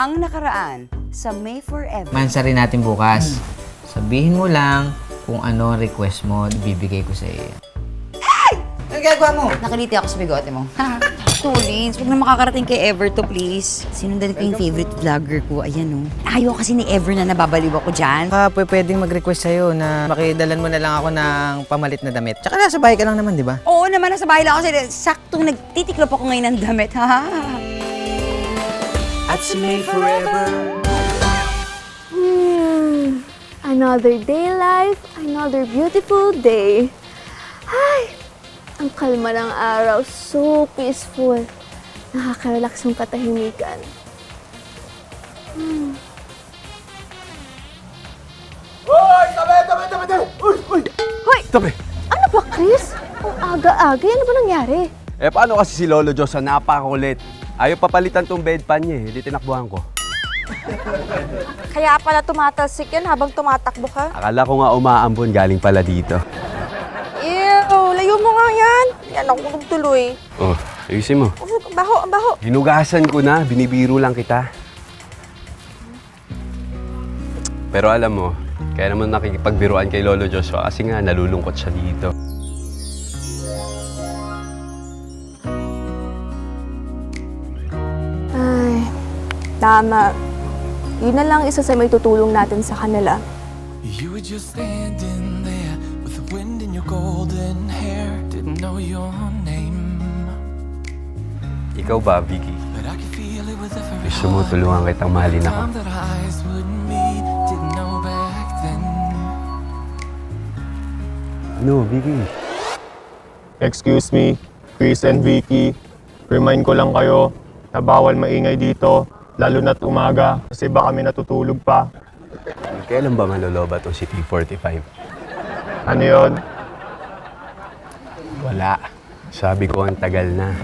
ang nakaraan sa May Forever. Mansa rin natin bukas. Sabihin mo lang kung ano ang request mo, ibibigay ko sa iyo. Ano ginagawa mo? Nakiliti ako sa bigote mo. Tulins, huwag na makakarating kay Ever to, please. Sinundan ko yung favorite vlogger ko. Ayan, oh. Ayaw kasi ni Ever na nababaliw ako dyan. Pwedeng mag-request sa'yo na makidalan mo na lang ako ng pamalit na damit. Tsaka nasa bahay ka lang naman, di ba? Oo naman, nasa bahay lang ako. Saktong nagtitiklop ako ngayon ng damit, ha? At si May Forever. Another day life, another beautiful day. Ay, ang kalma ng araw, so peaceful. Nakaka-relax yung katahimikan. Uy! Tabi! Uy! Hoy! Tabi! Ano ba, Chris? Ang aga-aga, ano ba nangyari? Eh, paano kasi si Lolo Diyos na napakakulit? Ayaw papalitan tong bedpan niya eh. Di tinakbuhan ko. Kaya pala tumatalsik yan habang tumatakbo ka? Akala ko nga umaambon galing pala dito. Ew, layo mo nga yan. Yan ako tuloy. Oh, ayusin mo. Ang baho, ang baho. Hinugasan ko na, binibiro lang kita. Pero alam mo, kaya naman nakikipagbiruan kay Lolo Joshua kasi nga nalulungkot siya dito. Ay, tama. Yun na lang isa sa may tutulong natin sa kanila. You were just standing there with the wind in your golden hair. Didn't know your name, Ikaw ba, Vicky? but I could feel it with every Gusto mo tulungan kitang mahalin ako? time that our eyes would meet. Didn't know back then. Ano, Vicky? Excuse me, Chris and Vicky. Remind ko lang kayo na bawal maingay dito, lalo na't umaga kasi baka may natutulog pa. Kailan ba maloloba tong si P45? Ano yon? Wala. Sabi ko ang tagal na.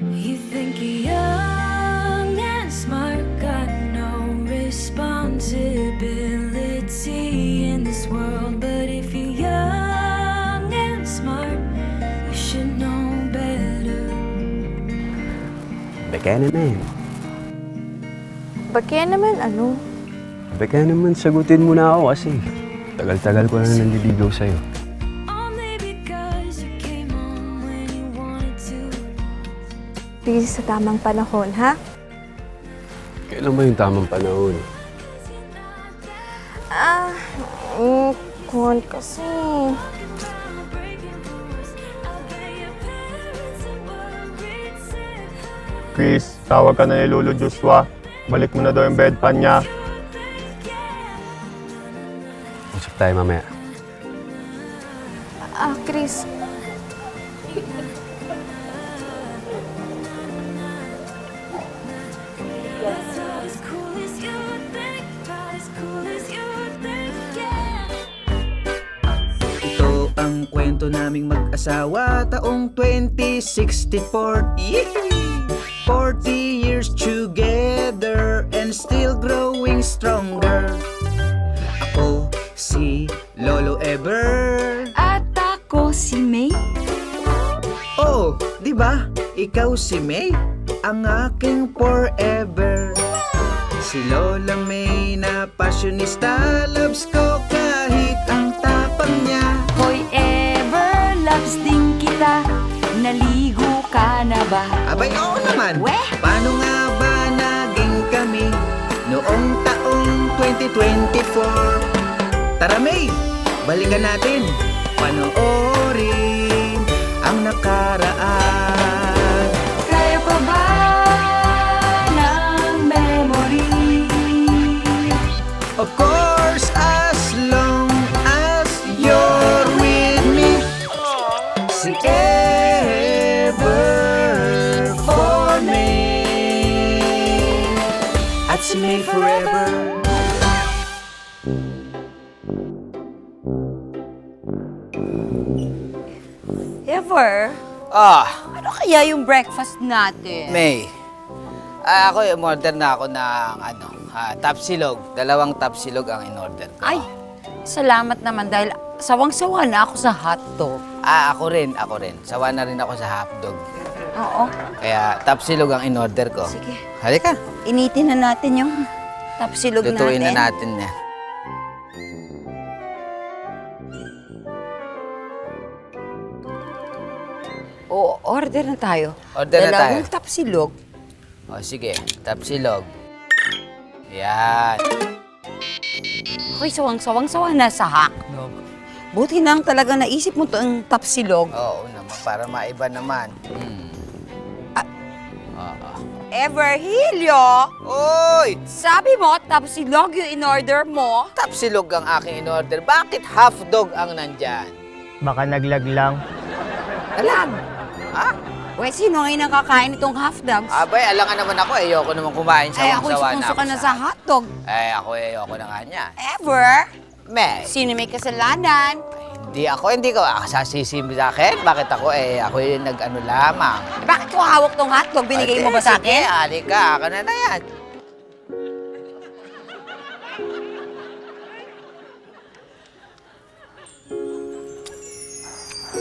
You think you're young and smart, got no responsibility in this world. But if you're young and smart, you should know better. Beka na eh. Bakit naman ano? Beka naman, sagutin mo na ako kasi tagal-tagal ko na nandiligaw sa'yo. Only because you came on when you wanted to. Please sa tamang panahon, ha? Kailan ba yung tamang panahon? Kuhan kasi. Breaking rules, I bet your parents are worried sick. Chris, tawag ka na ni Lolo Joshua. Balik mo na daw yung bedpan niya. Usap tayo mamaya. Chris. That's not as cool as you would think, not as cool as you would think, yeah. Ito ang kwento naming mag-asawa taong 2064. Yee! 40 years together and still growing stronger. Ako si Lolo Ever. At ako si May. Oh, di ba? Ikaw si May, ang aking forever. Si Lola May na passionista, loves ko kahit ang tapang niya. Hoy, Ever, loves din kita. Naligo ka na ba? Abay, oo naman. Weh? Paano nga ba naging kami noong taong 2024? Tara, May, balikan natin. Panoorin ang nakaraan. Kaya pa ba ng memory? Of course, as long as you're with me. Si Ever for me. At si May Forever. Ever, ano kaya yung breakfast natin? May, ako in-order na ako ng tapsilog. 2 tapsilog ang in-order ko. Ay, salamat naman dahil sawang-sawa na ako sa hotdog. Ako rin. Sawa na rin ako sa hotdog. Oo. Kaya tapsilog ang in-order ko. Sige. Halika. Initin na natin yung tapsilog natin. Lutuin na natin yan. Oo, order na tayo. Order na tayo. Dalawang tapsilog. O sige, tapsilog. Yan. Okay, sawang-sawa na sa hotdog. Buti nang talaga naisip mo to ang tapsilog. Oo naman, para maiba naman. Everhilio! Uy! Sabi mo, tapsilog yung in-order mo? Tapsilog ang aking in-order. Bakit half dog ang nandyan? Baka naglag lang. Alam. Ha? Wait, sino ngayon ang kakain itong half dogs? Abay, alangan naman ako. Ayoko naman kumain sa Ay, ako'y suka na sa hotdog. Ay, ako ayoko na nga niya. Ever? May. Sino may kasalanan? Hindi ko sasisimi sa akin. Bakit ako ako yung nag-ano lamang. Bakit ko hawak tong hotdog? Binigay mo ba sa Sige, akin? halika. Ako na yan.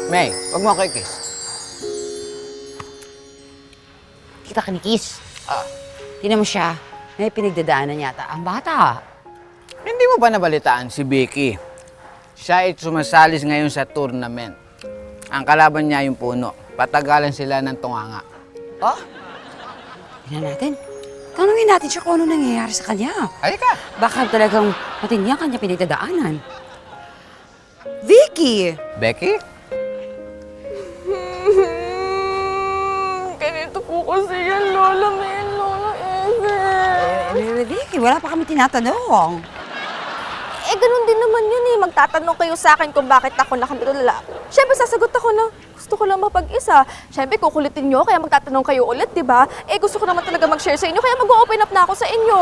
May, huwag mo ako i-kiss. Kita ka ni Kiss. Ah. Tingnan mo siya. May pinagdadaanan yata. Ang bata. Hindi mo ba nabalitaan si Vicky? Siya ay sumasalis ngayon sa tournament. Ang kalaban niya yung puno. Patagalan sila ng tunganga. Oh? Tingnan natin. Tanungin natin siya kung ano nangyayari sa kanya. Halika. Baka talagang matindi ang kanya pinagdadaanan. Vicky! Becky? Ganito po kasi yan, Lola May, Lola Ever. Vicky, wala pa kami tinatanong. Eh, ganun din naman yun eh. Magtatanong kayo sa akin kung bakit ako nakatulala. Siyempre, sasagot ako na gusto ko lang mapag-isa. Siyempre, kukulitin nyo, kaya magtatanong kayo ulit, di ba? Eh, gusto ko naman talaga mag-share sa inyo, kaya mag-open up na ako sa inyo.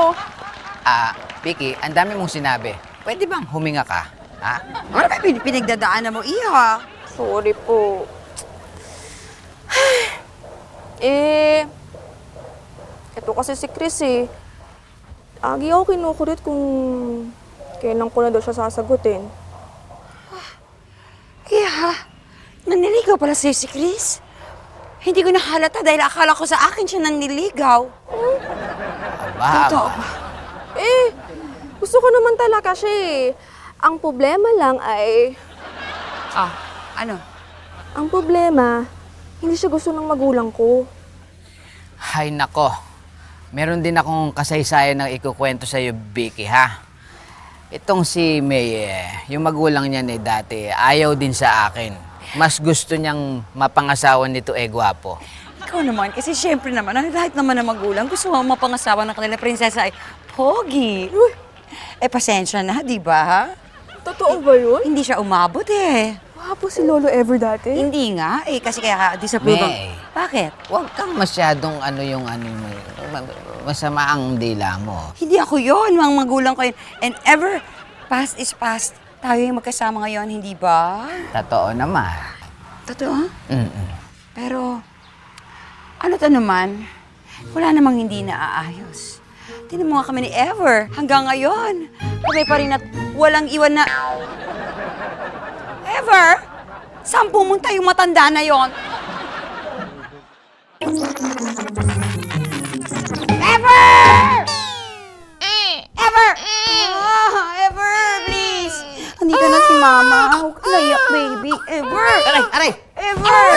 Vicky, ang dami mong sinabi. Pwede bang huminga ka? Ha? Ano ba pinagdadaanan mo, Iha? Sorry po. Ito kasi si Chris eh. Agi ako kinukulit kung kailan ko na daw siya sasagutin. Iha, naniligaw pala sa'yo si Chris. Hindi ko nahalata dahil akala ko sa akin siya naniligaw. Totoo ba? Gusto ko naman talaga siya eh. Ang problema lang ay... Ano? Ang problema, hindi siya gusto ng magulang ko. Hay nako. Meron din akong kasaysayan na ikukwento sa'yo, Vicky, ha? Itong si May, yung magulang niya dati, ayaw din sa akin. Mas gusto niyang mapangasawa nito gwapo. Ikaw naman, kasi syempre naman, lahat naman ng magulang gusto mo mapangasawa ng kanila prinsesa ay pogi. Pasensya na, di ba? Totoo ba yun? Hindi siya umabot Wapo si Lolo Ever dati. Hindi nga, kasi kaya disapprove ang... May. Bakit? Huwag kang masyadong masama ang dila mo. Hindi ako yon, mga magulang ko yun. And ever, past is past. Tayo yung magkasama ngayon, hindi ba? Totoo naman. Totoo? Mm-mm. Pero, ano to naman? Wala namang hindi naaayos. Tingnan mo nga kami ni Ever. Hanggang ngayon, kami pa rin at walang iwan na... Ever? Saan pumunta yung matanda na yon? Ever! Ever! Ever, please! Andito na si Mama. Huwag ka naiyak, baby. Ever! Aray! Ever!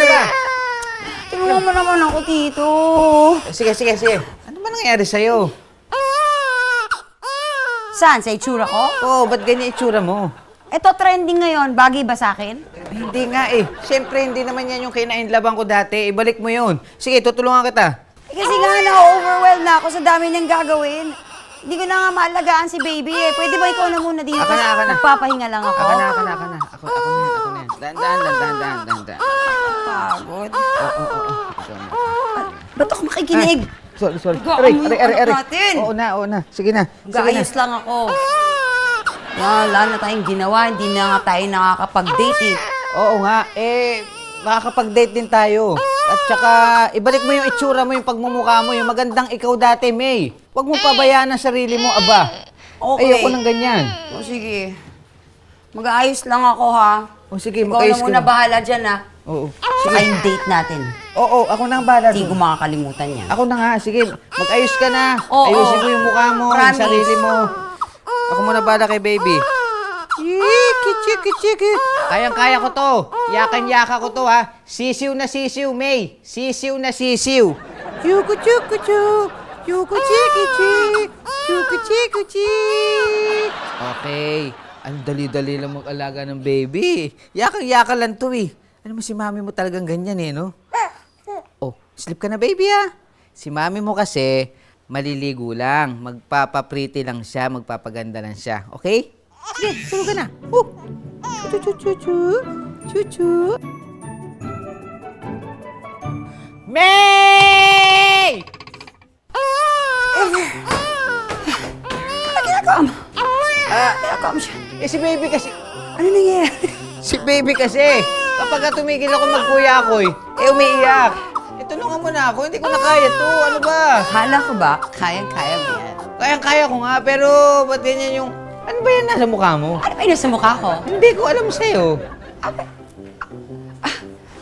Tulungan mo naman ako dito. Sige. Ano ba nangyayari sa'yo? Saan? Sa itsura ko? Oo, ba't ganyan itsura mo? Ito trending ngayon. Bagay ba sa akin? Hindi nga Siyempre, hindi naman yan yung kinainlaban ko dati. Ibalik mo yun. Sige, tutulungan kita. Kasi nga na-overwhelmed na ako sa dami niyang gagawin. Hindi ko na nga maalagaan si baby Pwede ba ikaw na muna dito? Ako na. Magpapahinga lang ako. Ako na. Ako na yan. Dahan. Pagod. Oo. Ba't ako makikinig? Sorry. Aray. Natin. Oo na. Sige na. Mag-aayos lang ako. Wala na tayong ginawa. Hindi na nga tayo nakakapag-date Oo nga. Makakapag-date din tayo. At saka, ibalik mo yung itsura mo, yung pagmumukha mo, yung magandang ikaw dati, May. Huwag mo pabayaan ang sarili mo, aba. Okay. Ayoko ng ganyan. O sige. Mag-aayos lang ako ha. O sige, Ikaw na mag-ayos ka muna na. bahala dyan ha. Oo. Saka yung date natin. Oo, ako na ang bahala Hindi ko doon. makakalimutan yan. Ako na nga, sige. Mag-ayos ka na. Oo. Ayusin mo yung mukha mo, yung Promise. sarili mo. Ako muna bahala kay baby. Chiki. Kayang-kaya ko to. Yakan-yaka ko to, ha. Sisiw na sisiw, May. Sisiw na sisiw. Chuku-chuku-chu. Chuku-chiki-chi. Chuku-chiki-chi. Okay. Ang dali-dali lang mag-alaga ng baby. Yakang-yaka lang to, eh. Ano mo, si mami mo talagang ganyan, eh, no? Oh, sleep ka na, baby, ha? Si mami mo kasi, maliligo lang. Magpapapriti lang siya, magpapaganda lang siya. Okay? Sige, tulog ka na. Chuchu. May! Ginagawa mo? Ginagawa mo siya. Si baby kasi... Ano nangyayari? Si baby kasi, kapag tumigil ako magkuya ako, umiiyak. Tulungan mo na ako, hindi ko na kaya to. Ano ba? Akala ko ba, kayang-kaya mo yan? Kaya ko nga, pero ba't ganyan yung... Ano ba yan nasa mukha mo? Ano ba yun sa mukha ko? Hindi ko alam sa'yo.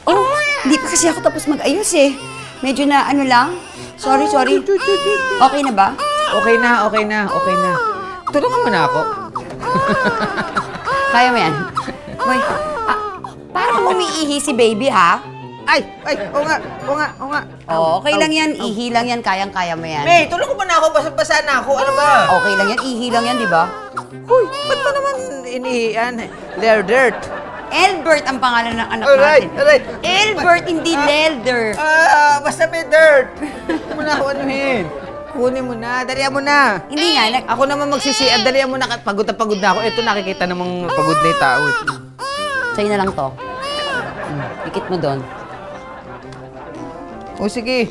Oh, hindi pa kasi ako tapos mag-ayos eh. Medyo na ano lang. Sorry. Okay na ba? Okay na. Tulungan mo na ako. Kaya mo yan? Boy, parang umiihi si baby ha? Ay, oo nga. Oh, okay lang yan, ihi lang yan, kayang-kaya mo yan. May, tulungan mo na ako, basa na ako. Ano ba? Okay lang yan, ihi lang yan, di ba? Huy, ba't mo naman inihian? Lerdert. Elbert ang pangalan ng anak Alright. natin. Elbert, hindi Lelder. Basta may dirt. Huwag mo na ako anuhin. Kunin mo na, dalihan mo na. Hindi nga, Ako naman magsisiyan, dalihan mo na, pagod na ako. Ito, nakikita namang pagod na yung tao. sa'yo na lang to. Pikit mo doon. O, sige.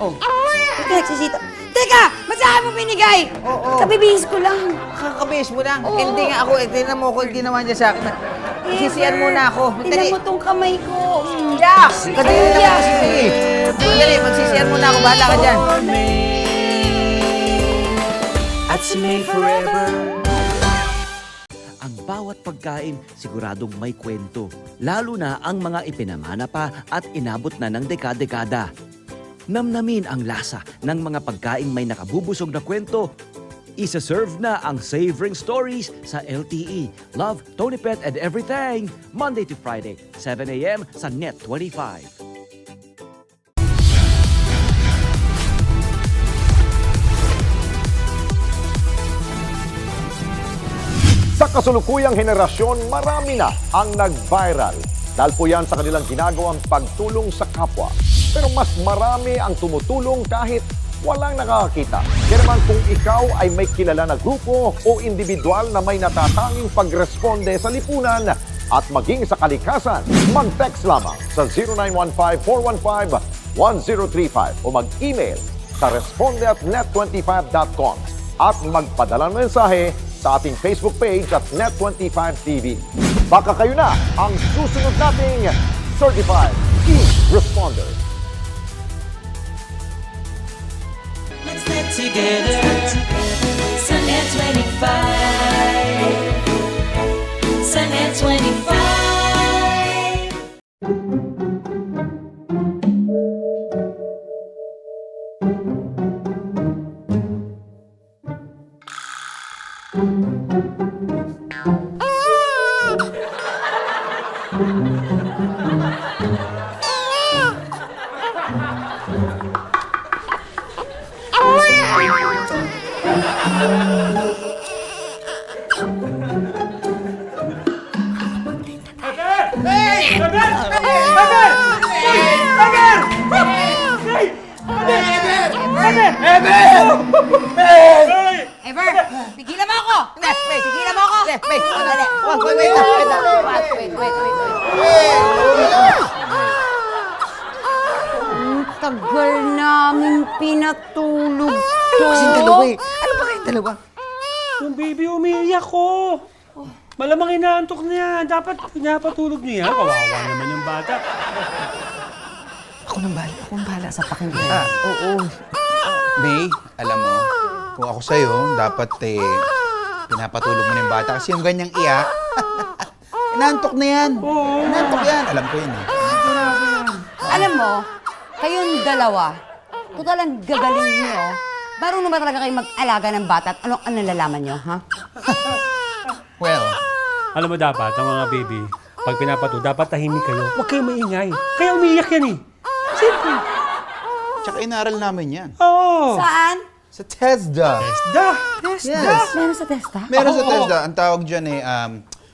Oh. Ba't ka nagsisita? Teka! Masahan mo binigay! Oo. Kabibihis ko lang. Kakabihis mo lang. Oo. Hindi nga ako, tingnan mo ako, hindi naman niya sa akin. Sisiyan muna ako. Tingnan mo tong kamay ko. Yak! Kadali na lang kasi. Dali, magsisiyan muna ako. Bahala ka dyan. At si May forever. Ang bawat pagkain siguradong may kwento, lalo na ang mga ipinamana pa at inabot na ng dekada-dekada. Namnamin ang lasa ng mga pagkaing may nakabubusog na kwento. Isa-serve na ang Savoring Stories sa LTE. Love, Tony Pet and Everything. Monday to Friday, 7 a.m. sa Net 25. Sa kasulukuyang henerasyon, marami na ang nag-viral. Dahil po yan sa kanilang ginagawang pagtulong sa kapwa. Pero mas marami ang tumutulong kahit walang nakakakita. Kaya naman kung ikaw ay may kilala na grupo o individual na may natatanging pagresponde sa lipunan at maging sa kalikasan, mag-text lamang sa 0915-415-1035 o mag-email sa responde@net25.com at magpadala ng mensahe sa ating Facebook page at Net25TV. Baka kayo na ang susunod nating Certified E-Responder. Let's get together. Sunnet 25. Sunnet 25. Ever! Pigilan mo ako! Pigilan mo ako! Ang tagal namin pinatulog to. Kasing dalawa eh. Ano ba kayong dalawa? Yung baby, umiiyak ko. Malamang inaantok na yan. Dapat pinapatulog niya yan. Kawawa naman yung bata. Ako nang bahala sa pakinggan. Oo. May, alam mo, kung ako sa'yo, dapat pinapatulog mo na yung bata kasi yung ganyang iyak, inaantok na yan. Inaantok yan. Alam ko yun eh. Alam mo, kayong dalawa, total ang gagaling niyo. Marunong ba talaga kayo mag-alaga ng bata at anong nalalaman niyo, ha? Well, Alam mo dapat, ang mga baby, pag pinapato, dapat tahimik kayo. Huwag kayo maingay. Kaya umiiyak yan eh. Simple. tsaka inaral namin yan. Oo. Saan? Sa TESDA. Yes. Meron sa testa? Meron sa TESDA. Ang tawag dyan ay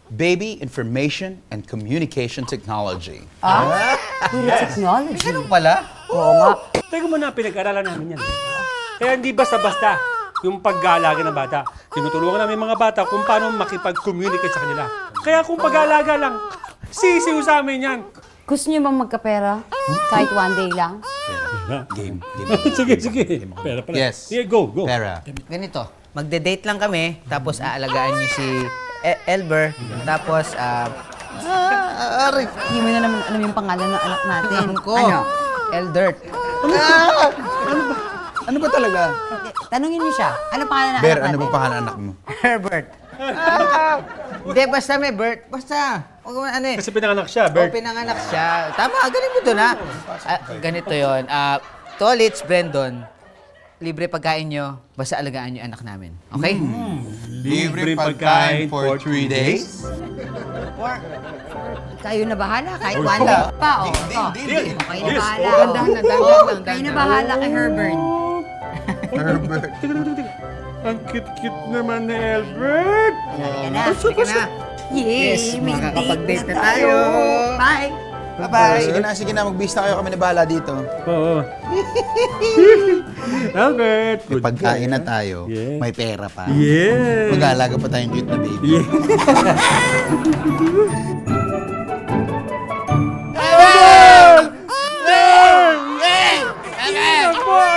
Baby Information and Communication Technology. Puro technology. Ganun pala? Oo nga. Teka muna, pinag-aralan namin yan. Kaya hindi basta-basta yung pag-aalaga ng bata. Tinutulungan namin mga bata kung paano makipag-communicate sa kanila. Kaya kung pag-aalaga lang, sisiw sa amin yan. Gusto niyo bang magkapera? Kahit one day lang? Game. Sige. Pera pala. Yes. Sige, go. Pera. Ganito, magde-date lang kami, tapos aalagaan niyo si Elber, tapos Hindi mo na naman alam yung pangalan ng anak natin. alam ko, Ano? Eldert. Ano ba talaga? Tanungin niyo siya. Ano pangalan ng Ber, anak ano natin? ba pangalan anak mo? Herbert. Hindi, basta may Bert. Basta. Huwag mo ano eh. Kasi pinanganak siya, O, Bert. pinanganak siya. Tama, galing mo doon ha. Ganito yon. Tolits, Brandon, libre pagkain nyo, basta alagaan nyo anak namin. Okay? Libre pagkain for 3 days? Kayo na bahala. Kahit one day pa. O, ito. Kayo na bahala. Dandahan lang. Kayo na bahala kay Herbert. Herbert. Teka. Ang cute-cute naman ni Albert. Yan na. Sige na. Yay! Yes, May makakapag-date date na tayo. Bye! Bye-bye. Sige na. Mag-bis na kayo. Kami na bahala dito. Oo. Albert. May pagkain na tayo. Yeah. May pera pa. Yes. Mag-aalaga pa tayong cute na baby. Yeah.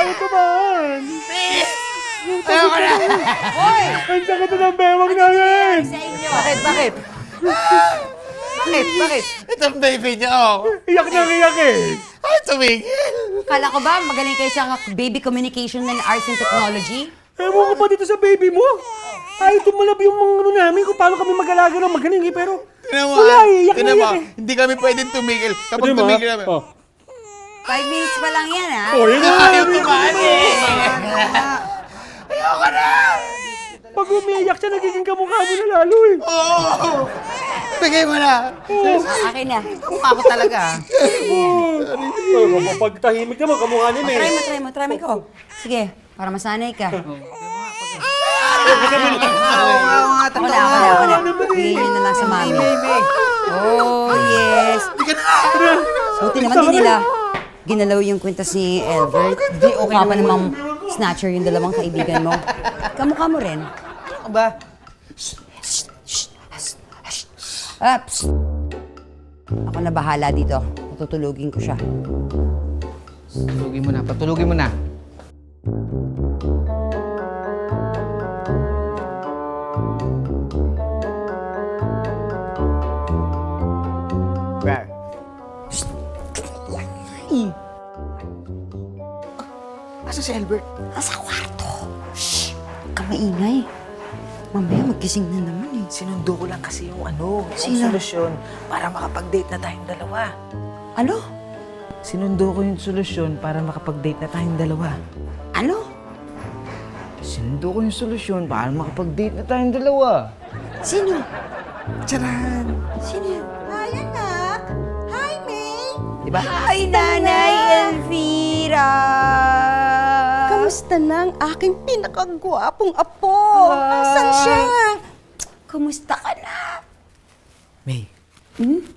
Ano ka ba? Hoy! Ang sakit na ng bewang namin! Sa inyo! Bakit? Bakit? Itong baby niya, oh. Iyak na iyak eh! Ay, tumigil. Kala ko ba magaling kayo sa baby communication and arts and technology? Ewan ko ba dito sa baby mo? Ay, tumalab yung mga ano namin kung paano kami mag-alaga ng magaling eh, pero... Wala eh, iyak na iyak eh. Hindi kami pwedeng tumigil. Kapag Ano mo, tumigil ha? namin. Oh. 5 minutes pa lang yan, ha? Oh, yun na! Ayaw tumali. Ayoko na. Pag umiiyak siya, nagiging kamukha mo na lalo eh. Oo. Bigay mo na. Akin na. Mukha ko talaga. Pag tahimik naman, kamukha ni May. Try mo ko. Sige, para masanay ka. Wala. Bigyan nyo na lang sa mami. Oh, yes. Buti naman din nila. Ginalaw yung kwintas ni Albert. Di okay pa namang snatcher yung dalawang kaibigan mo. Kamukha mo rin. Ano ba? Ups. Ako na bahala dito. Tutulugin ko siya. Patulugin mo na. Rar. Asa si Albert? Nasa kwarto. Shh! Huwag ka maingay. Mamaya magising na naman eh. Sinundo ko lang kasi yung Sino? solusyon para makapag-date na tayong dalawa. Ano? Sinundo ko yung solusyon para makapag-date na tayong dalawa. Ano? Sinundo ko yung solusyon para makapag-date na tayong dalawa. Sino? Tcharan! Sino yun? Hi, anak! Hi, May! Diba? Ay, Nanay Elvira! Kamusta na ang aking pinakagwapong apo? Asan siya? Kumusta ka na? May,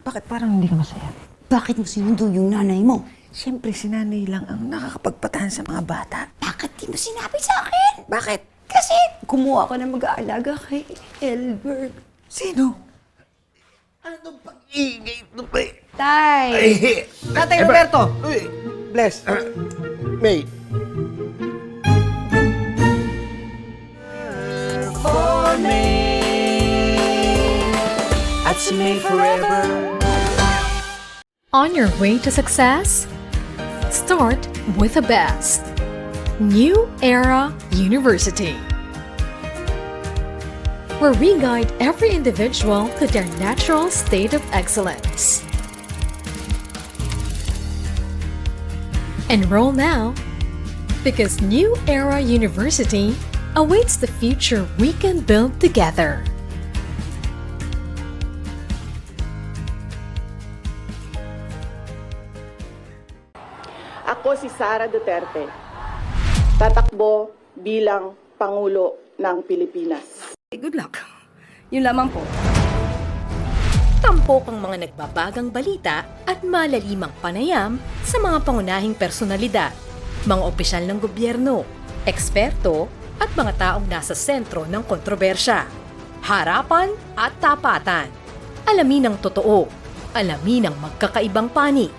bakit parang hindi ka masaya? Bakit mo sinundo yung nanay mo? Siyempre, si nanay lang ang nakakapagpatahan sa mga bata. Bakit di mo sinabi sa akin? Bakit? Kasi kumuha ka na mag-aalaga kay Elbert. Sino? Ano pag-ingay ito ba? Tay! Tatay Roberto! Uy, bless. May. For me at si May forever. On your way to success? Start with the best. New Era University, where we guide every individual to their natural state of excellence. Enroll now because New Era University awaits the future we can build together. Ako si Sara Duterte. Tatakbo bilang Pangulo ng Pilipinas. Good luck. Yun lamang po. Tampok ang mga nagbabagang balita at malalimang panayam sa mga pangunahing personalidad, mga opisyal ng gobyerno, eksperto at mga taong nasa sentro ng kontrobersya. Harapan at tapatan. Alamin ang totoo. Alamin ang magkakaibang panig.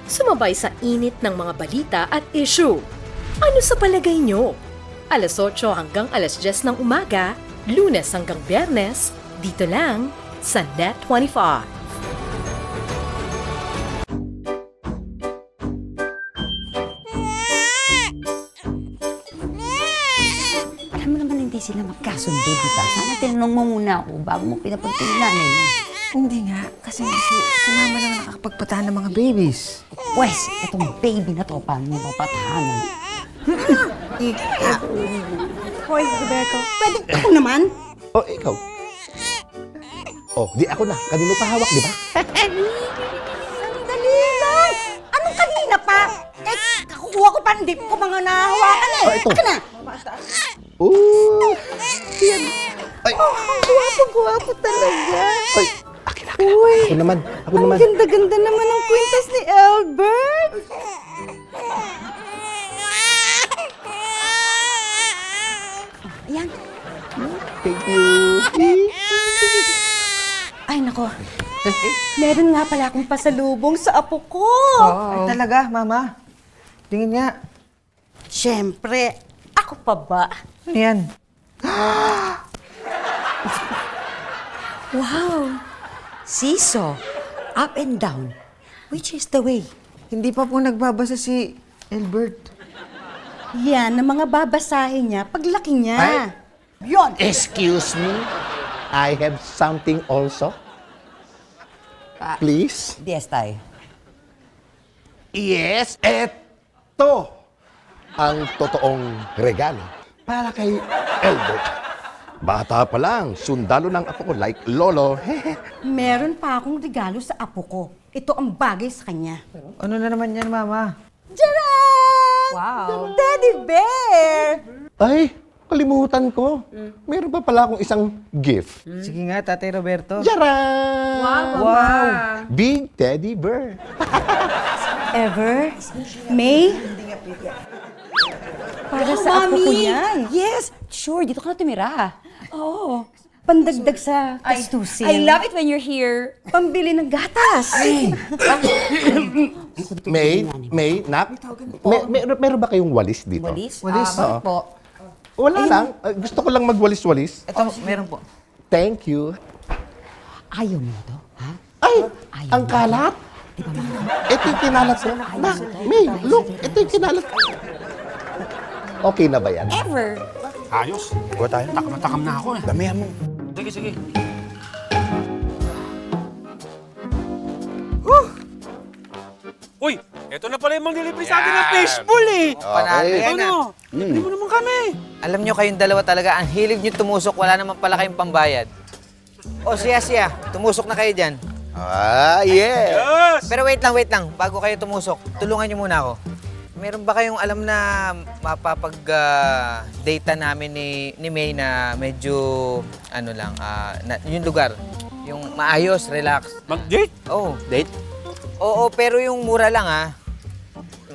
Sumabay sa init ng mga balita at issue. Ano sa palagay nyo? Alas 8 hanggang alas 10 ng umaga, Lunes hanggang Biyernes, dito lang sa Net 25. Alam mo naman hindi sila magkasundo, di ba? Sana tinanong mo muna ako bago mo pinapagtulan eh. Hindi nga, kasi si mama lang nakakapagpatahan ng mga babies. Pwes, itong baby na to, paano mo papatahanan? Hoy, Roberto. Pwede ako naman? Oh, ikaw. Oh, di ako na. Kanino pa hawak, di ba? Sandali lang! Anong kanina pa? Eh, kakukuha ko pa, hindi ko mga nahawakan eh. Oh, ito. Aka na! Ooh! Yan. Ay! Guwapo talaga. Ay! Uy! Ako naman. Ako naman. Ang ganda-ganda naman ng kwintas ni Albert. Ayan. Thank you. Ay, nako. Meron nga pala akong pasalubong sa apo ko. Ay, talaga, mama? Tingin nga. Siyempre, ako pa ba? Ano yan? Wow! Seesaw, up and down. Which is the way? Hindi pa po nagbabasa si Albert. Yan, ang mga babasahin niya paglaki niya. Yon! Excuse me. I have something also. Please. Yes, tay. Yes, eto ang totoong regalo para kay Albert. Bata pa lang, sundalo ng apo ko like lolo. Meron pa akong regalo sa apo ko. Ito ang bagay sa kanya. Ano na naman yan, mama? Tcharan! Wow! Teddy bear! Ay, kalimutan ko. Meron pa pala akong isang gift. Sige nga, Tatay Roberto. Charan! Wow! Big teddy bear. Ever? May? Para sa apo ko yan. Yes! Sure, dito ka na tumira. Oo. Pandagdag sa gastusin. I love it when you're here. Pambili ng gatas. May, nak? Meron ba kayong walis dito? Walis? Walis? Bakit po? Wala lang. Gusto ko lang magwalis-walis. Ito, meron po. Thank you. Ayaw mo to, ha? Ay! Ang kalat! Ito yung kinalat ko. May, look! Ito yung kinalat. Okay na ba yan? Ever! Ayos. Go tayo. Takam na ako eh. Damihan mo. Sige, sige. Uy, eto na pala yung manglilibre sa atin ng fishbowl eh. Panalo yan, Ano? Libre mo naman kami. Alam nyo kayong dalawa talaga, ang hilig nyo tumusok, wala naman pala kayong pambayad. O siya, tumusok na kayo dyan. Ah, yeah. Yes! Pero wait lang, bago kayo tumusok, tulungan nyo muna ako. Meron ba kayong alam na mapapag-data namin ni May na medyo, yung lugar, yung maayos, relax. Mag-date? Oo. Date? Oo, pero yung mura lang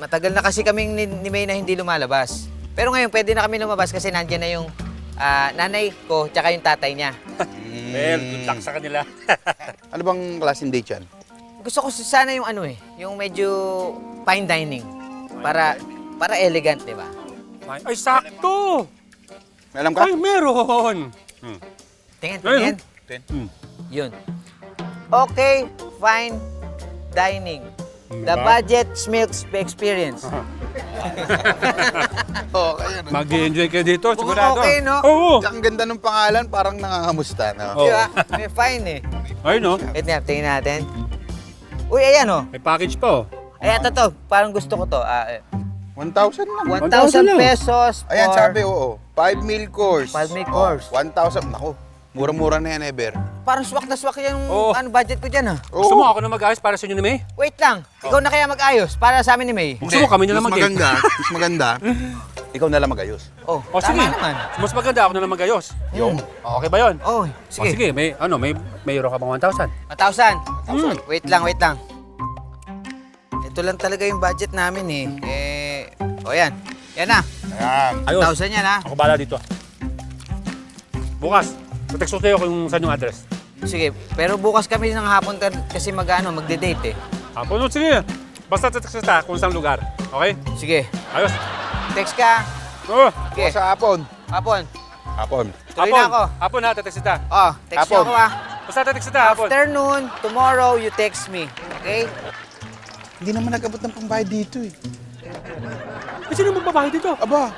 Matagal na kasi kaming ni May na hindi lumalabas. Pero ngayon, pwede na kami lumabas kasi nandiyan na yung nanay ko tsaka yung tatay niya. Well, good luck sa kanila. Ano bang klaseng date yan? Gusto ko sana yung yung medyo fine dining. Para elegant, di ba? Ay, sakto! May alam ka? Ay, meron! Tingin. Yun. Okay, fine dining. The budget Smilks experience. Oo, kaya no? Mag-i-enjoy kayo dito, sigurado. Okay, no? Oo! Ang ganda ng pangalan, parang nangangamusta, no? Oo. Di ba? May fine eh. Ay, no? Wait nga, tingin natin. Uy, ayan oh. May package pa, oh. Ay, ito. Parang gusto ko to. 1,000 lang. 1,000 pesos Ayan, for- sabi, oo. 5 meal course. 5 meal course. 1,000. Naku, mura-mura na yan, Ever. Parang swak na swak yung budget ko dyan, ha? Gusto mo ako na mag-ayos para sa inyo ni May? Wait lang, ikaw na kaya mag-ayos para sa amin ni May. Gusto mo kami na lang Mas mag-date? maganda, ikaw na lang mag-ayos. Oh, O sige, mas maganda ako na lang mag-ayos. Yung. Okay ba yun? Oh, O sige, may euro ka bang 1,000? 1,000. Wait lang. Ito lang talaga yung budget namin eh. Yan. Yan na. Ayan. Ayos. 1,000 yan, ha? Ako bala dito. Bukas, text ko sa'yo kung saan yung address. Sige, pero bukas kami ng hapon kasi magde-date eh. Hapon, sige. Basta text kita kung saan lugar. Okay? Sige. Ayos. Text ka. Oo. Okay. Sa hapon. Hapon. Tuloy Hapon. na ako. Hapon ha, text kita. Oh, text Hapon. niyo ako, ha? Basta text kita, hapon. Afternoon, tomorrow, you text me. Okay? Hindi naman nag-abot ng pambayad dito eh. Sino magbabayad dito? Aba.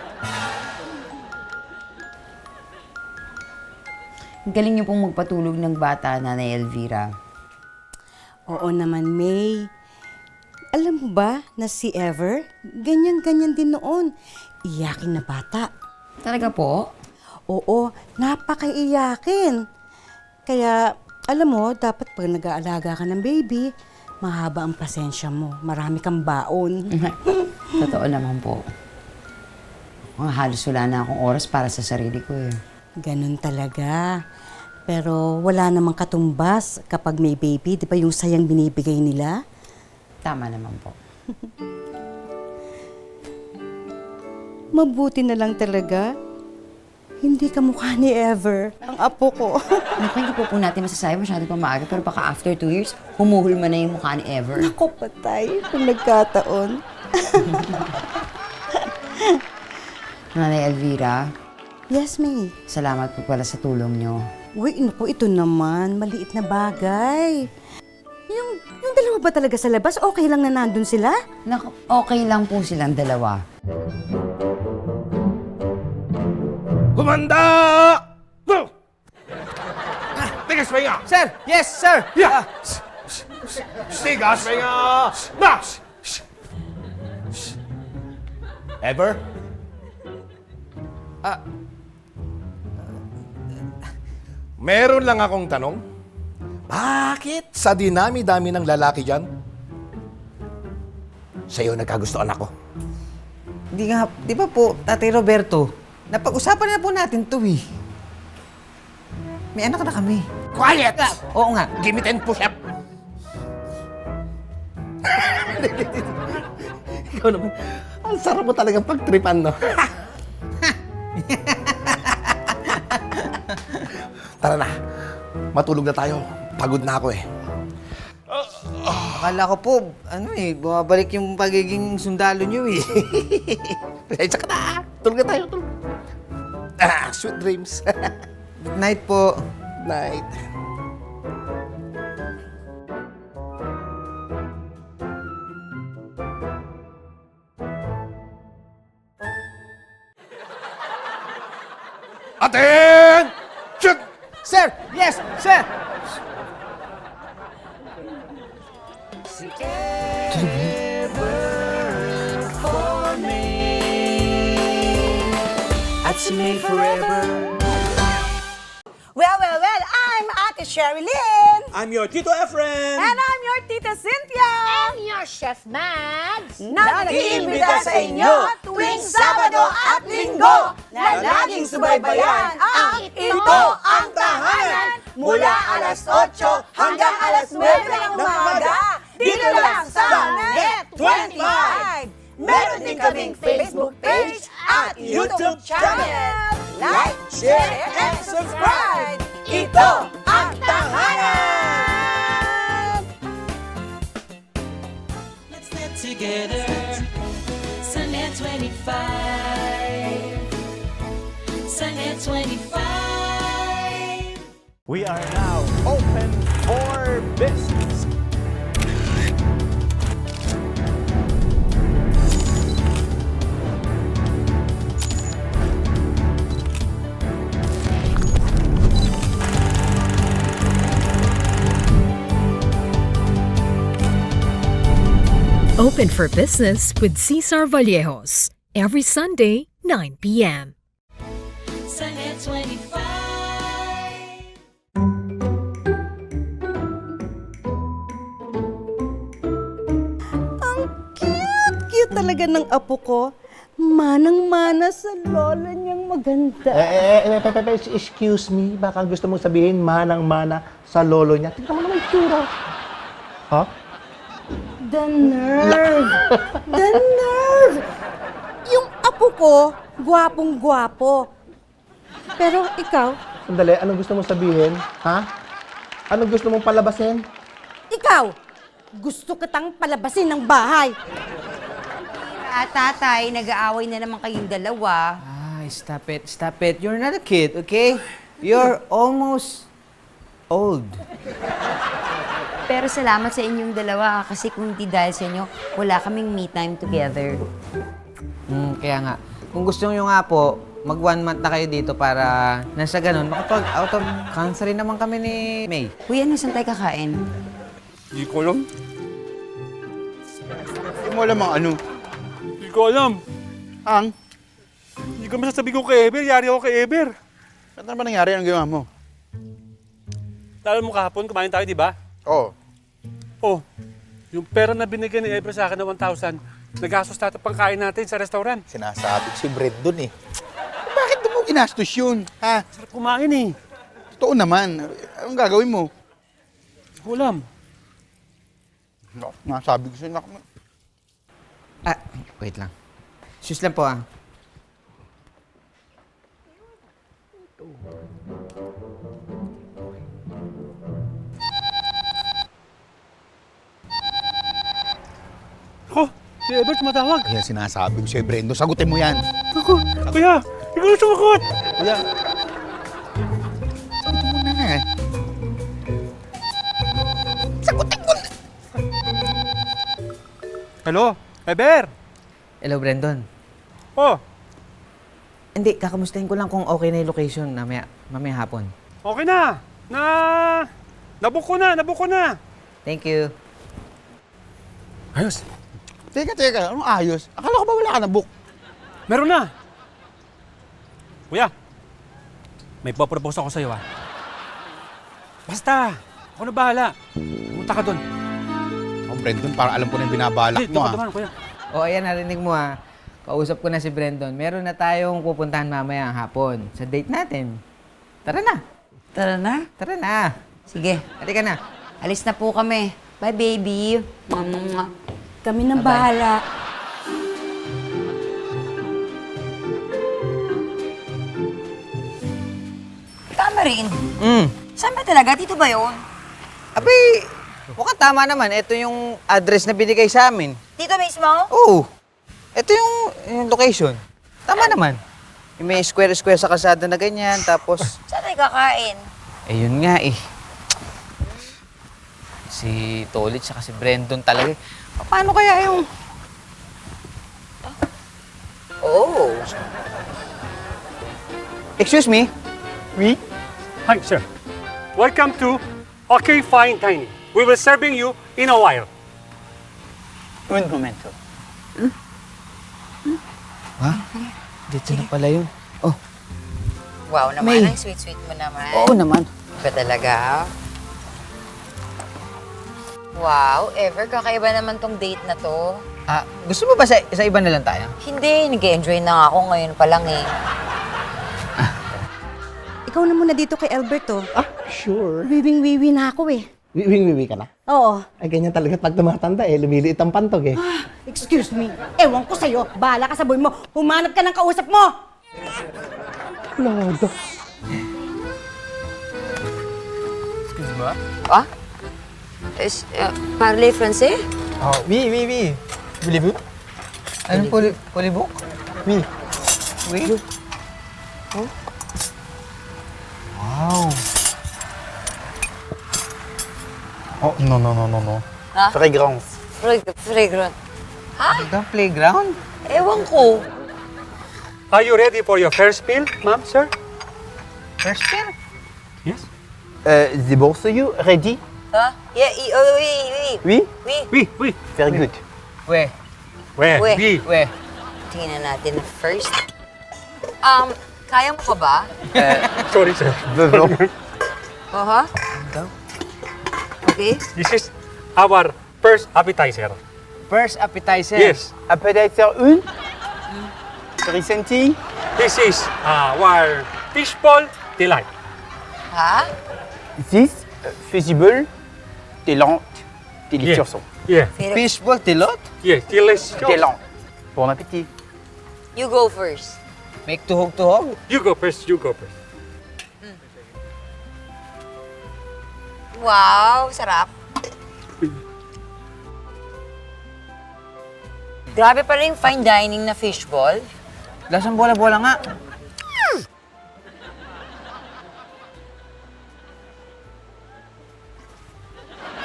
Galing niyo pong magpatulog ng bata, Nanay Elvira. Oo naman, May. Alam mo ba na si Ever, ganyan-ganyan din noon. Iyakin na bata. Talaga po? Oo, napakaiyakin. Kaya, alam mo, dapat pag nag-aalaga ka ng baby, mahaba ang pasensya mo. Marami kang baon. Totoo naman po. Halos wala na akong oras para sa sarili ko eh. Ganun talaga. Pero wala namang katumbas kapag may baby. Di ba yung sayang binibigay nila? Tama naman po. Mabuti na lang talaga. Hindi ka mukha ni Ever, ang apo ko. Naku, hindi po natin masasabi masyado pa maaga, pero baka after 2 years, humuhulma na yung mukha ni Ever. Ako patay kung nagkataon. Nanay Elvira, Yes, May. salamat po pala sa tulong nyo. Uy, naku, ito naman. Maliit na bagay. Yung dalawa ba talaga sa labas? Okay lang na nandun sila? Naku, okay lang po silang dalawa. Kumanda! Tigas pahinga! Sir! Yes, sir! Yeah! Tigas pahinga! Na! Ever? Meron lang akong tanong. Bakit sa dinami-dami ng lalaki dyan, sa'yo nagkagustuhan ako? Di ba po, Tatay Roberto, napag-usapan na po natin to eh. May anak na kami. Quiet! Oo nga. Give me 10 push-up. Ikaw naman, ang sarap mo talagang pagtripan, no? Tara na, matulog na tayo. Pagod na ako eh. Akala ko po, bumabalik yung pagiging sundalo niyo eh. Reza ka na. Tulog na tayo, tulog. Sweet dreams. Good night po. Night. Attention! Sir! Yes, sir! At si May forever. Well, I'm Ate Sherry Lynn. I'm your Tito Efren! And I'm your Tita Cynthia. And your Chef Mads. Na nag-iimbita sa inyo tuwing Sabado at Linggo na laging subaybayan ang Ito ang Tahanan mula alas 8 hanggang alas 9 ng umaga dito lang sa Net 25. Meron din kaming Facebook page at YouTube channel. Like, share, and subscribe. Ito ang Tahanan! Let's live together. Sunnet 25. Sunnet 25. We are now open for business. Open Open for Business with Cesar Vallejos. Every Sunday, 9 p.m. Sunday 25. Cute talaga ng apo ko. Manang-mana sa lola niyang maganda. Excuse me, baka gusto mong sabihin manang-mana sa lolo niya. Tingnan mo naman yung tura. Ha? The nerve! The nerve! Yung apo ko, gwapong-gwapo. Pero ikaw, Sandali, anong gusto mong sabihin? Ha? Anong gusto mong palabasin? ikaw, gusto kitang palabasin ng bahay. Tatay, nag-aaway na naman kayong dalawa. Ay, stop it, stop it. You're not a kid, okay? You're almost old. Pero salamat sa inyong dalawa kasi kung di dahil sa inyo, wala kaming me time together. Kaya nga, kung gusto nyo nga po, mag 1 month na kayo dito para nasa ganun, makapag-out of cancer rin naman kami ni May. Kuya, nasan tayo kakain? Hindi ko alam. Hindi mo alam ang ano. Hindi ko alam. Hindi ko masasabi ko kay Eber. Yari ako kay Eber. Ano ba nangyari? Anong ginawa mo? Alam mo kahapon, kumain tayo, di ba? Oo. Oh, yung pera na binigyan ni Eber sa akin na 1,000, nagastos natin pangkain natin sa restaurant. Sinasabi ko si Brandon eh. Bakit mo ginastos yun? Ha? Sarap kumain eh. Totoo naman. Anong gagawin mo? Hindi ko alam. Nasabi ko sa'yo na... Wait lang. Sus lang po Ako, si Eber tumatawag. Kaya sinasabi ko sa'yo, Brendo, sagutin mo yan. Ako, kuya, ikaw na sumakot. Kuya. Sagutin mo na eh. Sagutin mo na. Hello, Eber. Hello, Brandon. Oh, Hindi, kakamustahin ko lang kung okay na yung location mamaya hapon. okay na. Nabook ko na. Thank you. Ayos. Teka, anong ayos? Akala ko ba wala ka na book? Meron na. Kuya, may papropose ako sa'yo, ha? Basta, ako na bahala. Pumunta ka doon. Oh, Brandon, para alam ko na yung binabalak mo, ha? Kuya. Ayan, narinig mo Kausap ko na si Brandon. Meron na tayong pupuntahan mamaya hapon sa date natin. Tara na. Tara na? Tara na. Sige. Halika na. Alis na po kami. Bye, baby. Kami nang bahala. Tama rin. Saan ba talaga? Dito ba yun? Abay, mukhang tama naman. Ito yung address na binigay sa amin. Dito mismo? Oo. Ito yung location. Tama naman. May square-square sa kalsada na ganyan, tapos... Saan tayo kakain? Yun nga eh. Si Tolit saka si Brandon talaga. Paano kaya yung... Oh. Excuse me? Oui? Hi, sir. Welcome to OK Fine Dining. We will serving you in a while. Un momento. Ha? Dito na pala yun. Oh. Wow naman, May. ang sweet-sweet mo naman. Oo naman. Ba talaga? Wow, Ever, kakaiba naman tong date na to. Gusto mo ba sa iba na lang tayo? Hindi, nag-enjoy na nga ako ngayon pa lang eh. Ikaw na muna dito kay Alberto. Sure. Wiwing-wiwi na ako eh. Wiwing-wiwi ka na? Oo. Ay, ganyan talaga pag tumatanda lumiliit ang pantog eh. Excuse me. Ewan ko sa'yo. Bahala ka sa buhay mo. Humanap ka ng kausap mo. Lodo. Excuse me? Ah? Parlez français? Oui. Voulez-vous? Anong voulez-vous? Oui. Oui? Oh. Wow. Oh, no. Ha? Fragrance. Fragrant. Ha? Hanggang playground? Ewan ko. Are you ready for your first meal, ma'am, sir? First meal? Yes. The both of you ready? Ha? Yeah, oui. Oui? Oui. Very good. We. We. We. B. We. Tingnan natin na first. Kaya mo ka ba? Sorry, sir. Oha? Okay. This is our first appetizer. First appetizer. Yes. Appetizer 1. Risenti. This is our fishball delight. Ha? This fusible Télant. Délicioso. Yeah. Fishball tilot? Yes, delicious. Télant. Bon appétit. You go first. Make tuhog-tuhog? You go first, you go first. Wow, sarap. Grabe pa rin yung fine dining na fishball. Lasang bola-bola nga.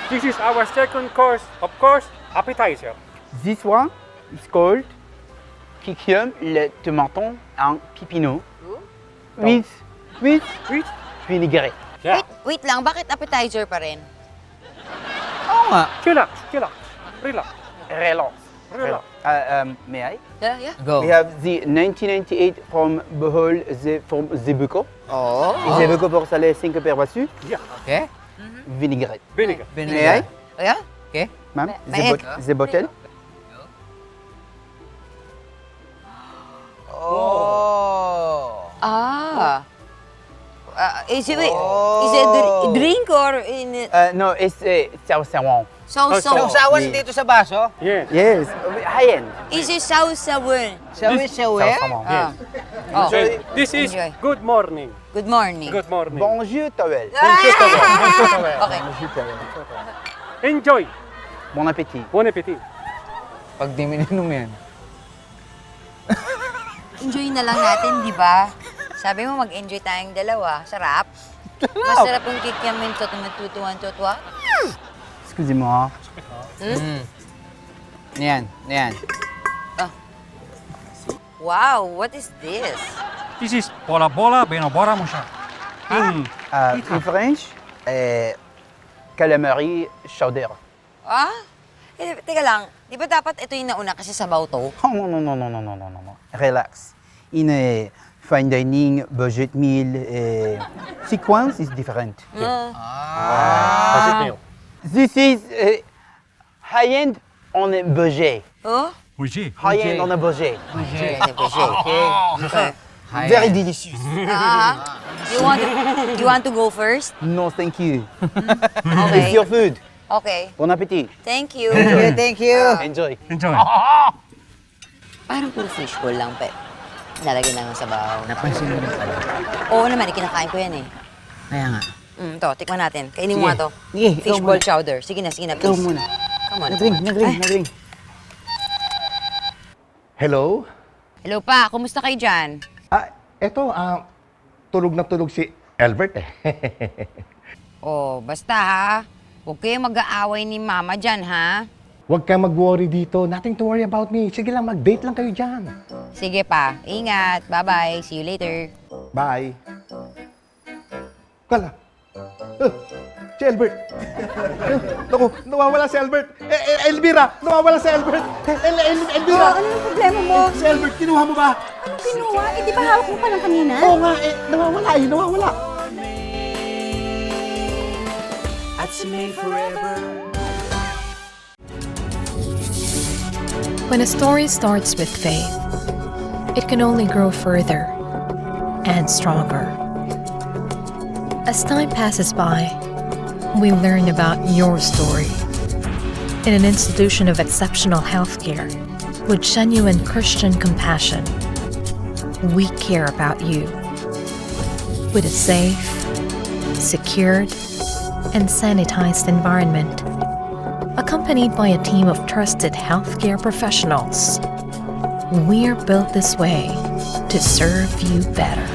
This is our second course, of course, appetizer. This one is called Kikium le tomaton en pipino with vinaigrette. Yeah. Wait lang, bakit appetizer pa rin? Oo nga. Chillax, chillax, relax. Relax. Relax. May I? Yeah. Go. We have the 1998 from Bohol from Zebuco. Oh. Zebuco pour salé 5 per reçu. Yeah. Okay. Vinaigrette. Vinegar. May I? Oh, yeah? Okay. Ma'am, May- the bottle. Oh. Is it a drink or in it? No, it's sausawan. Sausawan dito sa baso? Yes. Yes, high-end. Is it sausawan? Sawi-sawi? Sausawan. Oh. This is Enjoy. good morning. Good morning. Good morning. Bonjour, towel. Okay. Enjoy. Bon appétit. Bon appetit. Pag di mininom yan. Enjoy na lang natin, di ba? Sabi mo mag-enjoy tayong dalawa. Sarap. Masarap yung kikiamin to tumatutuan-tutwa. Excusez-moi. Yan. Wow, what is this? This is bola-bola, binobora mo siya. In French, calamari chowder. Teka lang, di ba dapat ito yung nauna kasi sabaw to? Oh, no. Relax. In a fine dining, budget meal, sequence is different. Budget meal. This is high-end on a budget. Oh? Budget. High-end on a budget. Okay. Very delicious. You want to go first? No, thank you. Okay. It's your food. Okay. Bon appétit. Thank you. Thank you. Enjoy. Enjoy. Parang puro fishball lang, pe. Nalagyan lang ng sabaw. Napansin mo rin pala. Oo naman, kinakain ko yan eh. Kaya nga. Ito, tikman natin. Kainin mo Sige. nga to. Sige, ikaw Fishball muna. chowder. Sige na, please. Ikaw muna. Come on. Nag-ring. Hello? Hello pa, kumusta kayo dyan? Eto, tulog na tulog si Albert eh. Oh, basta ha. Huwag kayong mag-aaway ni Mama dyan, ha? Huwag kang mag-worry dito. Nothing to worry about me. Sige lang, mag-date lang kayo dyan. Sige pa. Ingat. Bye-bye. See you later. Bye. Kala. Si Albert. Naku, nawawala si Albert. Elvira, nawawala si Albert. Elvira. Ano yung problema mo? Si Albert, kinuha mo ba? Anong kinuha? Eh, di ba hawak mo pa lang kanina? Oo nga, nawawala. When a story starts with faith, it can only grow further and stronger. As time passes by, we learn about your story. In an institution of exceptional healthcare, with genuine Christian compassion, we care about you. With a safe, secured, and sanitized environment, accompanied by a team of trusted healthcare professionals, we're built this way to serve you better.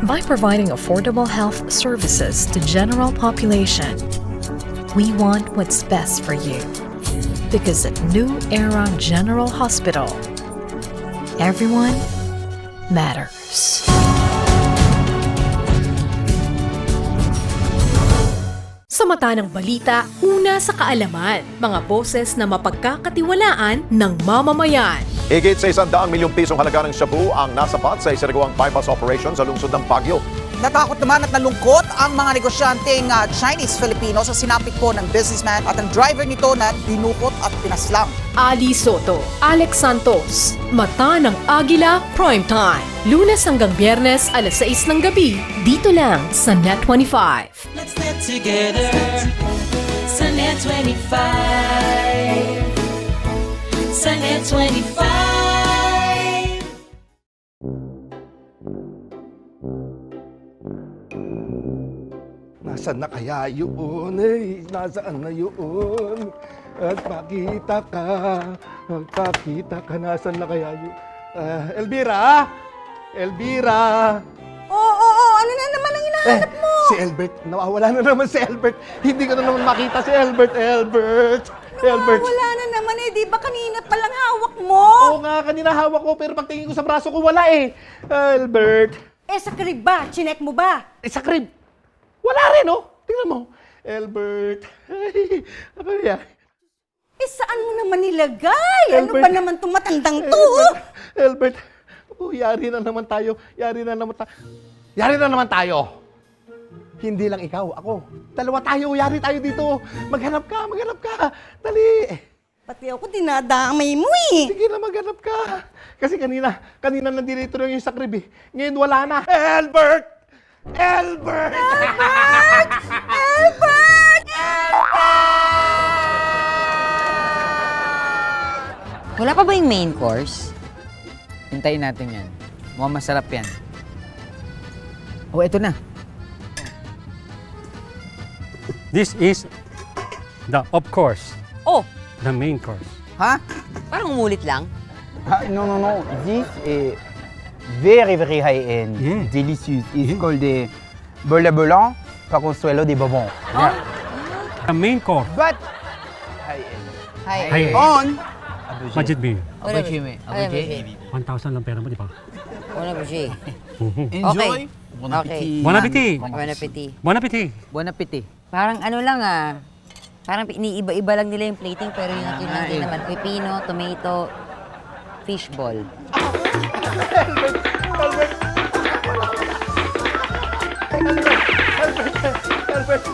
By providing affordable health services to general population, we want what's best for you. Because at New Era General Hospital, everyone matters. Sa mata ng balita, una sa kaalaman, mga boses na mapagkakatiwalaan ng mamamayan. Higit sa 100 milyong pisong halaga ng shabu ang nasapat sa isinagawang bypass operation sa lungsod ng Baguio. Natakot naman at nalungkot ang mga negosyanteng Chinese-Filipino sa sinapit po ng businessman at ang driver nito na dinukot at pinaslang. Ali Soto, Alex Santos, Mata ng Agila Primetime. Lunes hanggang Biyernes, alas 6 ng gabi, dito lang sa Net25. Let's get together sa Net 25. Sa Net 25. Nasaan na kaya yun? Eh, nasaan na yun? At pakita ka, nasaan na kaya yun? Elvira? Elvira? Oo, ano na naman ang hinahanap mo? Si Albert, nawawala na naman si Albert. Hindi ko na naman makita si Albert. Albert! Wala na naman eh, di ba kanina palang hawak mo? Oo nga, kanina hawak ko, pero pagtingin ko sa braso ko, wala eh. Albert! Sa crib ba? Chinek mo ba? Sa crib? Wala rin, oh. Tingnan mo. Albert. Ay, ano yan? Saan mo naman nilagay? Ano Albert. ba naman itong matandang to? Albert. Oh, yari na naman tayo. Yari na naman tayo. Hindi lang ikaw, ako. Dalawa tayo. Yari tayo dito. Maghanap ka. Dali. Pati ako dinadamay mo eh. Sige na, maghanap ka. Kasi kanina nandito lang yung sa crib eh. Ngayon wala na. Albert! Albert! Albert! Albert! Wala pa ba yung main course? Hintayin natin yan. Mukhang masarap yan. Oh, eto na. This is the of course, Oh, the main course. Ha? parang umulit lang. No. This is very high-end. Delicious. It's called the Bola Blanc par Consuelo de Bourbon. The main course. But Hi. on Budget meal. Abuji. 1,000 lang pera mo, di ba? Una ba siya? Enjoy. Okay. Bon appétit. Bon appetit. Bon appétit. Bon appetit. Parang ano lang parang iniiba-iba lang nila yung plating pero yun lang din naman. Pepino, tomato, fishball. Albert!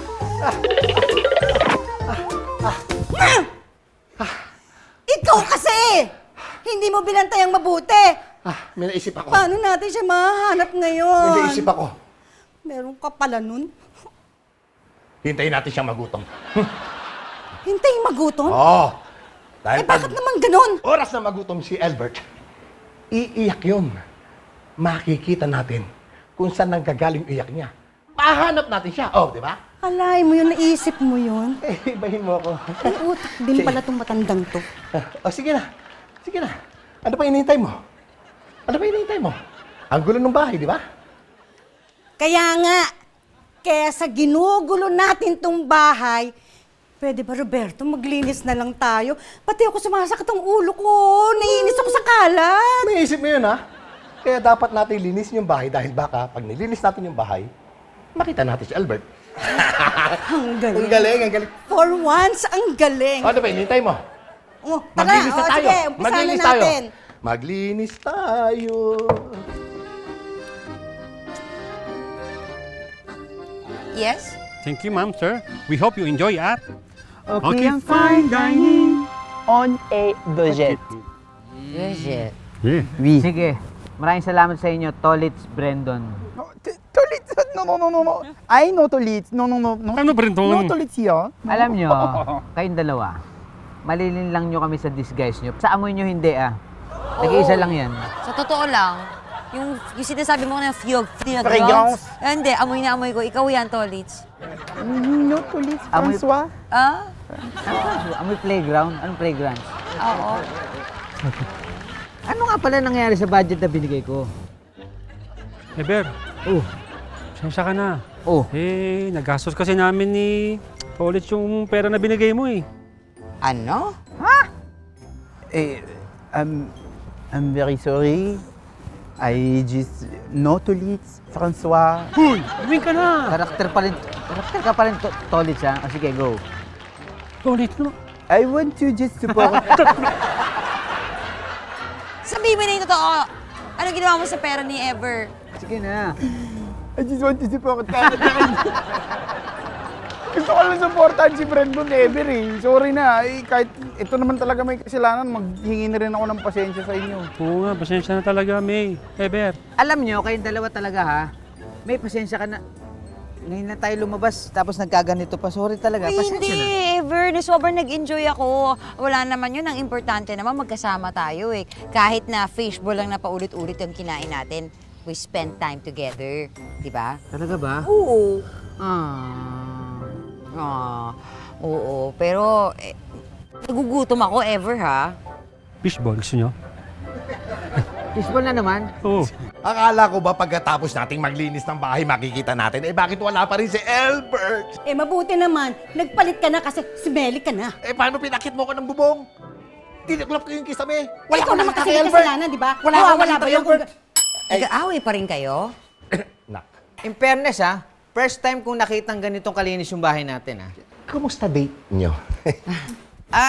Ikaw kasi! Hindi mo binantayang mabuti. May naisip ako. Paano natin siya mahanap ngayon? May naisip ako. Meron ka pala nun. Hintayin natin siyang magutom. Hintayin magutom? Oo. Dahil bakit naman ganun? oras na magutom si Albert, iiyak yun. Makikita natin kung saan nanggagaling iyak niya. Mahanap natin siya. Oh, di ba? Alay mo yun, naisip mo yun. Ibahin mo ako. May utak din pala itong matandang to. Sige na. Sige na. Ano pa hinihintay mo? Ang gulo ng bahay, di ba? Kaya nga, kesa ginugulo natin tong bahay, pwede ba, Roberto, maglinis na lang tayo? Pati ako sumasakit ang ulo ko. Naiinis ako sa kalat. Naisip mo yun, ha? Kaya dapat natin linisin yung bahay dahil baka pag nilinis natin yung bahay, makita natin si Albert. Ang galing. Ang galing, ang galing. For once, ang galing. Ano ba, hinihintay mo? Oh, Maglinis na tayo. Sige, umpisa na natin. Maglinis tayo. Yes? Thank you, ma'am, sir. We hope you enjoy at Okay, fine dining on a budget. Budget. Yeah. Oui. Sige. Maraming salamat sa inyo, Tolits Brandon. Tolits? No. I know Tolits. No. Ano, Brandon? No Tolits here. Alam nyo, kayong dalawa, malilin lang nyo kami sa disguise nyo. Sa amoy nyo hindi Nag-iisa lang yan. Sa totoo lang, yung sinasabi mo na Fragrance. Hindi, amoy na amoy ko. Ikaw yan, Tolits. No Tolits, François. Amoy playground? Anong playground? Oo. Ano nga pala nangyari sa budget na binigay ko? Eber. Sensya ka na. Nagastos kasi namin ni Tolits yung pera na binigay mo eh. Ano? I'm very sorry. I just no Tolits, François. Huy! Gawin ka na! Karakter pa rin Karakter ka pa rin, Tolits, ha? O sige, go. Tolits, no? I want to just support. Sabihin mo na yung totoo. Ano ginawa mo sa pera ni Ever? Sige na. I just want to support. Gusto ko lang supportahan si friend mo, Ever eh. Sorry na. Kahit ito naman talaga may kasalanan, maghingi na rin ako ng pasensya sa inyo. Oo nga, pasensya na talaga, May. Ever. Alam nyo, kayong dalawa talaga, ha? May pasensya ka na. Ngayon na tayo lumabas, tapos nagkaganito pa. Sorry talaga, Ay, pasensya hindi, na. Ever. Sobrang nag-enjoy ako. Wala naman yun. Ang importante naman, magkasama tayo eh. Kahit na fishbowl lang na paulit-ulit yung kinain natin, we spend time together. Di ba? Talaga ba? Oo. Oo. Pero, nagugutom ako, Ever, ha? Fishball, gusto nyo? Fishball na naman? Oo. Akala ko ba pagkatapos nating maglinis ng bahay, makikita natin, bakit wala pa rin si Albert? Mabuti naman. Nagpalit ka na kasi smelly ka na. Paano pinakit mo ko ng bubong? Tiniklop ko yung kisame. Wala Ikaw ko naman nakita kasi kay may Albert. kasalanan, di ba? Wala ba kay yung Albert. Nag-aaway pa rin kayo? In fairness, ha? First time kong nakitang ganitong kalinis yung bahay natin, ha? Kamusta date nyo?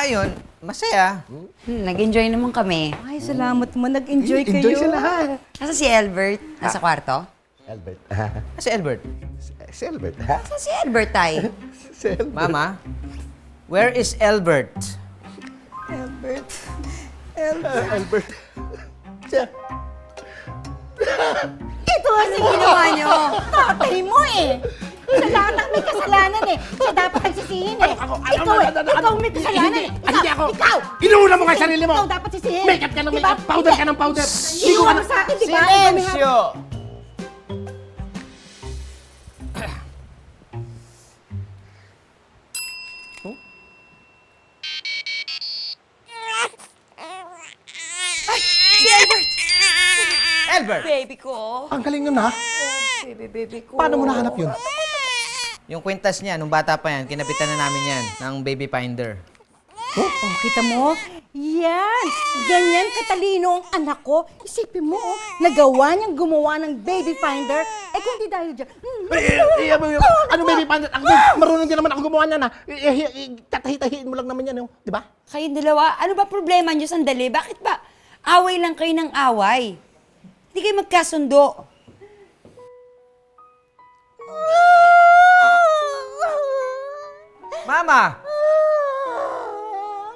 Yun. Masaya. Nag-enjoy naman kami. Ay, salamat mo. Nag-enjoy kayo. Enjoy sa lahat. Nasa si Albert? Nasa kwarto? Albert. Si Albert. Si Albert. Nasa si Albert, tay? Si Albert. Mama, where is Albert? Albert. Albert. Ito ang ginawa niyo. Tatay mo eh. Sa lahat ng may kasalanan eh. Siya dapat nagsisihin eh. Ikaw may kasalanan eh. Hindi ako. Ikaw! Inuuna mo nga sarili mo. Ikaw dapat sisihin. Makeup ka ng makeup. Powder ka ng powder. Inuuna mo sa akin, di ba? Silensyo! Si Albert! Albert! Baby ko. Ang galing nun, ha? Baby ko. Paano mo nahanap yun? Yung kwintas niya, nung bata pa yan, kinapitan na namin yan ng baby finder. Oh, kita mo? Yan! Ganyan katalino ang anak ko. Isipin mo, nagawa niyang gumawa ng baby finder. Kung di dahil dyan, Ano baby finder? Marunong din naman ako gumawa niyan, ha? Tatahi-tahiin mo lang naman yan, di ba? Kayong dalawa, ano ba problema niyo? Sandali, bakit ba away lang kayo ng away? Hindi kayo magkasundo. Mama!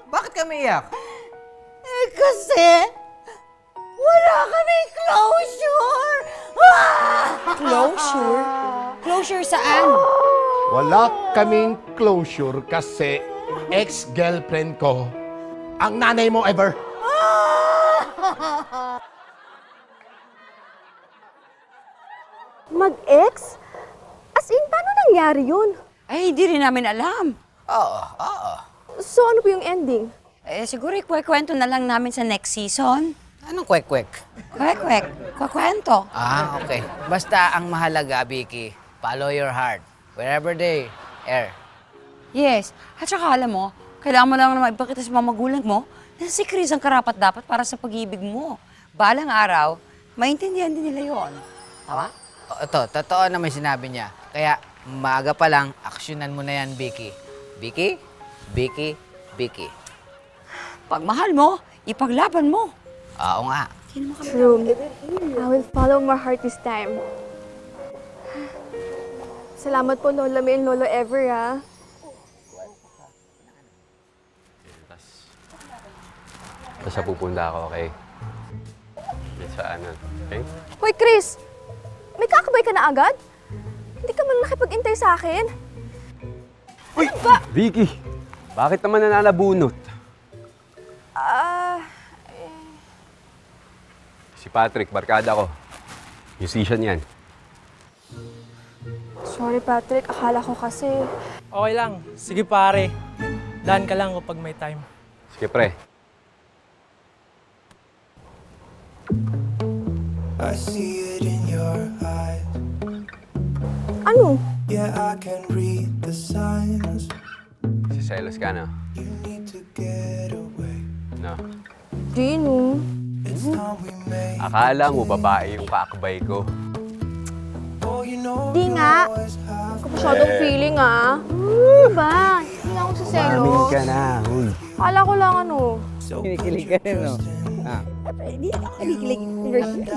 Bakit kami iyak? kasi wala kaming closure. Closure? Closure saan? Wala kaming closure kasi ex-girlfriend ko ang nanay mo ever. Mag-ex? As in, paano nangyari yun? Ay, hindi rin namin alam. Oo. So, ano po yung ending? Siguro ikwento na lang namin sa next season. Anong kwek-kwek? Kwek-kwek. Kwakwento. Okay. Basta ang mahalaga, Vicky, follow your heart. Wherever they are. Yes. At saka alam mo, kailangan mo lang naman ipakita sa mga magulang mo na si Chris ang karapat-dapat para sa pag-ibig mo. Balang araw, maintindihan din nila yon. Tama? Totoo na may sinabi niya. Kaya, maaga pa lang, aksyonan mo na yan, Vicky. Vicky? Vicky? Vicky. Pag mahal mo, ipaglaban mo. Oo nga. True. I will follow my heart this time. Salamat po, Lola May and Lolo Ever, ha? Basta pupunta ako, okay? Saan? Okay? Hoy, Chris! May kakabay ka na agad? Hindi ka man nakipag-intay sa akin? Uy! Vicky! Bakit naman nananabunot? Si Patrick, barkada ko. Musician yan. Sorry, Patrick. Akala ko kasi... Okay lang. Sige pare. Daan ka lang kapag may time. Sige, pre. I see it in your eyes. Ano? Yeah, I can read the signs. Siselos ka, no? You need to get away. No. Dino. It's time we make. Akala mo babae yung kaakbay ko. Oh, Di nga. Hindi ko masyadong feeling Diba? Hindi nga ako saselos. na, huy. Kala ko lang Kinikilig ka rin, no? Hindi ako kinikilig.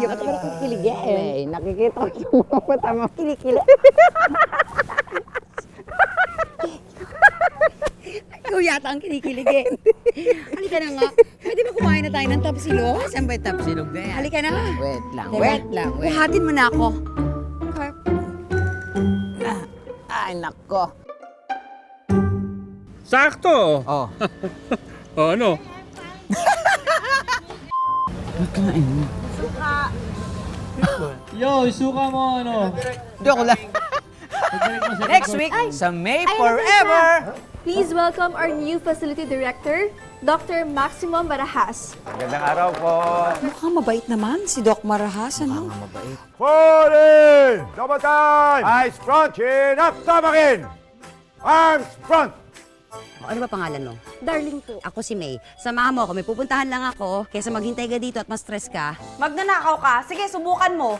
Yung mata ko kinikilig eh. Nakikita ko yung mga mata mo. Kinikilig. Ikaw yata ang kinikilig eh. Halika na nga. Pwede ba kumain na tayo ng tapsilog? Saan ba yung tapsilog na yan? Halika na. Wait lang, Teka, wait lang, wait. Buhatin mo na ako. Ay, nako. Sakto! Oh. O ano? Yo, isuka mo ano. Joke lang. Next week, sa May Forever! Please welcome our new facility director, Dr. Maximum Barajas. Magandang araw po. Mukhang mabait naman si Doc Marahas, ano? Mabait. Falling! Double time! Eyes front, chin up, tamakin! Arms front! Ano ba pangalan mo? Darling po. Ako si May. Samahan mo ako. May pupuntahan lang ako. Kesa maghintay ka dito at ma-stress ka. Magnanakaw ka. Sige, subukan mo.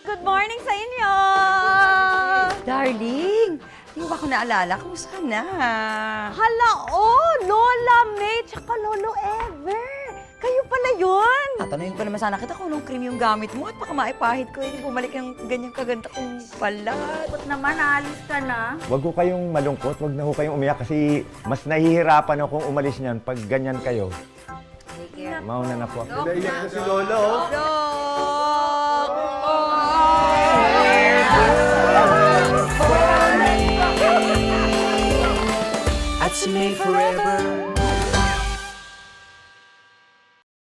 Good morning sa inyo! Darling, hindi mo ba ako naalala? Kumusta na? Hala, Lola May, tsaka Lolo Ever. Kayo pala yun. Tatanungin ko naman sana kita kung anong cream yung gamit mo at baka maipahid ko hindi bumalik yung ganyang kaganda kong balat. Ba't naman, aalis ka na? Huwag ko kayong malungkot, huwag na ho kayong umiyak kasi mas nahihirapan akong umalis niyan pag ganyan kayo. Mauna na po. Naiyak na si Lolo. At si May Forever